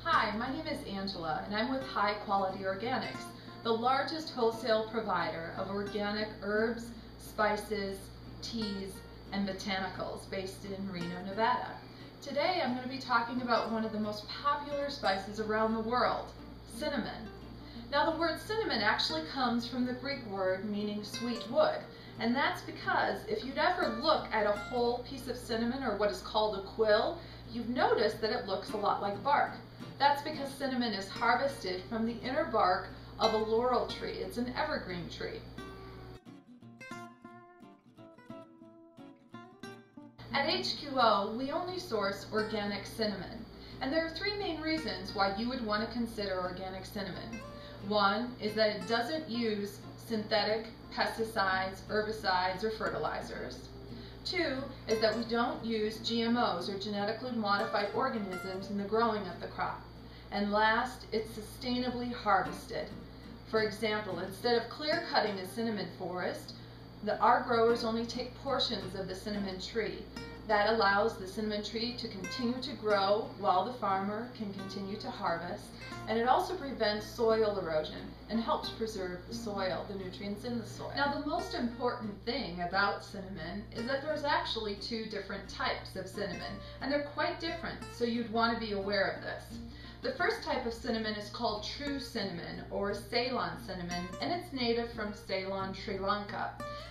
Hi, my name is Angela and I'm with High Quality Organics, the largest wholesale provider of organic herbs, spices, teas, and botanicals based in Reno, Nevada. Today I'm going to be talking about one of the most popular spices around the world, cinnamon. Now the word cinnamon actually comes from the Greek word meaning sweet wood, and that's because if you'd ever look at a whole piece of cinnamon, or what is called a quill, you've noticed that it looks a lot like bark. That's because cinnamon is harvested from the inner bark of a laurel tree. It's an evergreen tree. At HQO, we only source organic cinnamon, and there are three main reasons why you would want to consider organic cinnamon. One is that it doesn't use synthetic pesticides, herbicides, or fertilizers. Two is that we don't use GMOs or genetically modified organisms in the growing of the crop. And last, it's sustainably harvested. For example, instead of clear cutting a cinnamon forest, our growers only take portions of the cinnamon tree. That allows the cinnamon tree to continue to grow while the farmer can continue to harvest, and it also prevents soil erosion and helps preserve the soil, the nutrients in the soil. Now the most important thing about cinnamon is that there's actually two different types of cinnamon, and they're quite different, so you'd want to be aware of this. The first type of cinnamon is called true cinnamon, or Ceylon cinnamon, and it's native from Ceylon, Sri Lanka.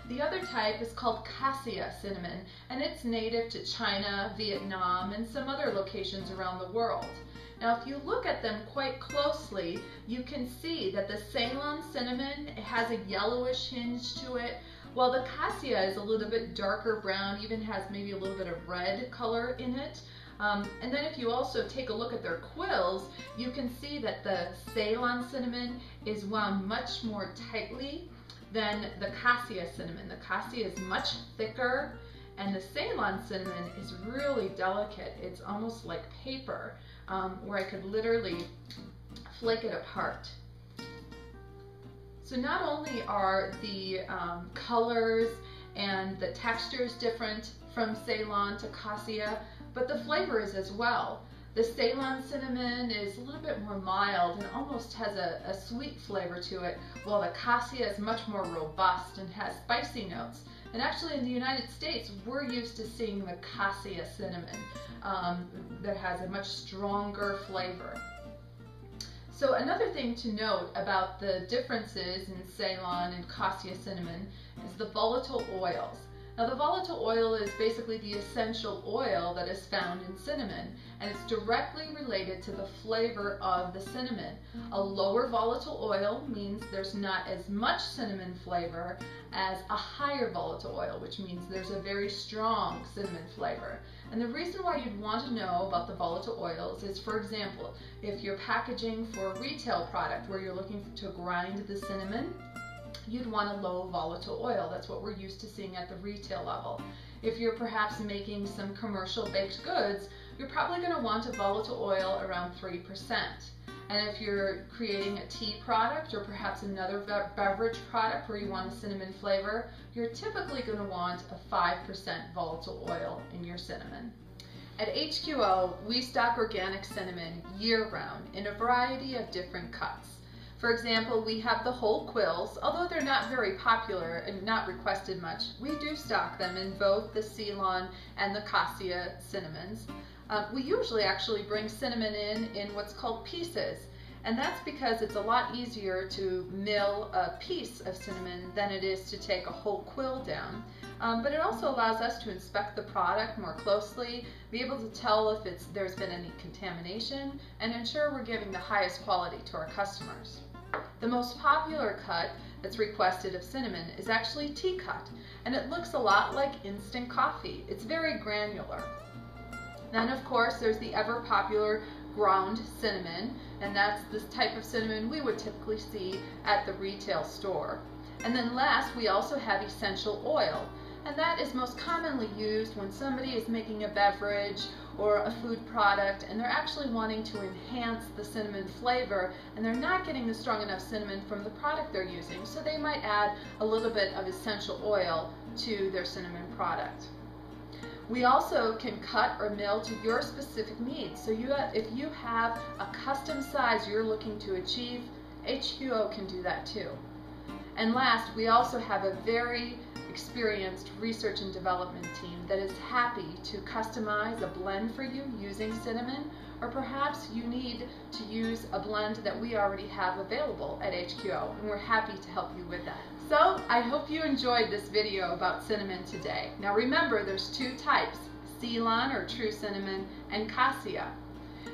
The other type is called cassia cinnamon, and it's native to China, Vietnam, and some other locations around the world. Now if you look at them quite closely, you can see that the Ceylon cinnamon has a yellowish hinge to it, while the cassia is a little bit darker brown, even has maybe a little bit of red color in it. And then if you also take a look at their quills, you can see that the Ceylon cinnamon is wound much more tightly than the cassia cinnamon. The cassia is much thicker, and the Ceylon cinnamon is really delicate. It's almost like paper, where I could literally flake it apart. So not only are the colors and the textures different from Ceylon to cassia, but the flavor is as well. The Ceylon cinnamon is a little bit more mild and almost has a sweet flavor to it, while the cassia is much more robust and has spicy notes. And actually in the United States, we're used to seeing the cassia cinnamon that has a much stronger flavor. So another thing to note about the differences in Ceylon and cassia cinnamon is the volatile oils. Now the volatile oil is basically the essential oil that is found in cinnamon, and it's directly related to the flavor of the cinnamon. A lower volatile oil means there's not as much cinnamon flavor as a higher volatile oil, which means there's a very strong cinnamon flavor. And the reason why you'd want to know about the volatile oils is, for example, if you're packaging for a retail product where you're looking to grind the cinnamon, you'd want a low volatile oil. That's what we're used to seeing at the retail level. If you're perhaps making some commercial baked goods, you're probably going to want a volatile oil around 3%. And if you're creating a tea product or perhaps another beverage product where you want a cinnamon flavor, you're typically going to want a 5% volatile oil in your cinnamon. At HQO, we stock organic cinnamon year-round in a variety of different cuts. For example, we have the whole quills. Although they're not very popular and not requested much, we do stock them in both the Ceylon and the cassia cinnamons. We usually actually bring cinnamon in what's called pieces, and that's because it's a lot easier to mill a piece of cinnamon than it is to take a whole quill down. But it also allows us to inspect the product more closely, be able to tell if there's been any contamination, and ensure we're giving the highest quality to our customers. The most popular cut that's requested of cinnamon is actually tea cut, and it looks a lot like instant coffee. It's very granular. Then of course there's the ever popular ground cinnamon, and that's this type of cinnamon we would typically see at the retail store. And then last, we also have essential oil, and that is most commonly used when somebody is making a beverage or a food product and they're actually wanting to enhance the cinnamon flavor, and they're not getting the strong enough cinnamon from the product they're using, so they might add a little bit of essential oil to their cinnamon product. We also can cut or mill to your specific needs. So if you have a custom size you're looking to achieve, HQO can do that too. And last, we also have a very experienced research and development team that is happy to customize a blend for you using cinnamon, or perhaps you need to use a blend that we already have available at HQO, and we're happy to help you with that. So I hope you enjoyed this video about cinnamon today. Now remember, there's two types, Ceylon or true cinnamon and cassia.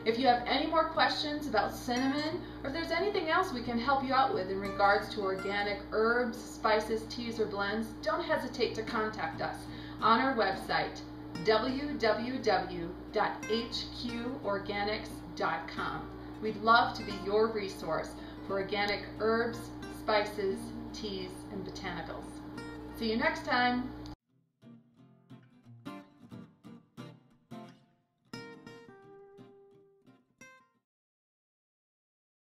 If you have any more questions about cinnamon, or if there's anything else we can help you out with in regards to organic herbs, spices, teas, or blends, don't hesitate to contact us on our website, www.hqorganics.com. We'd love to be your resource for organic herbs, spices, teas, and botanicals. See you next time.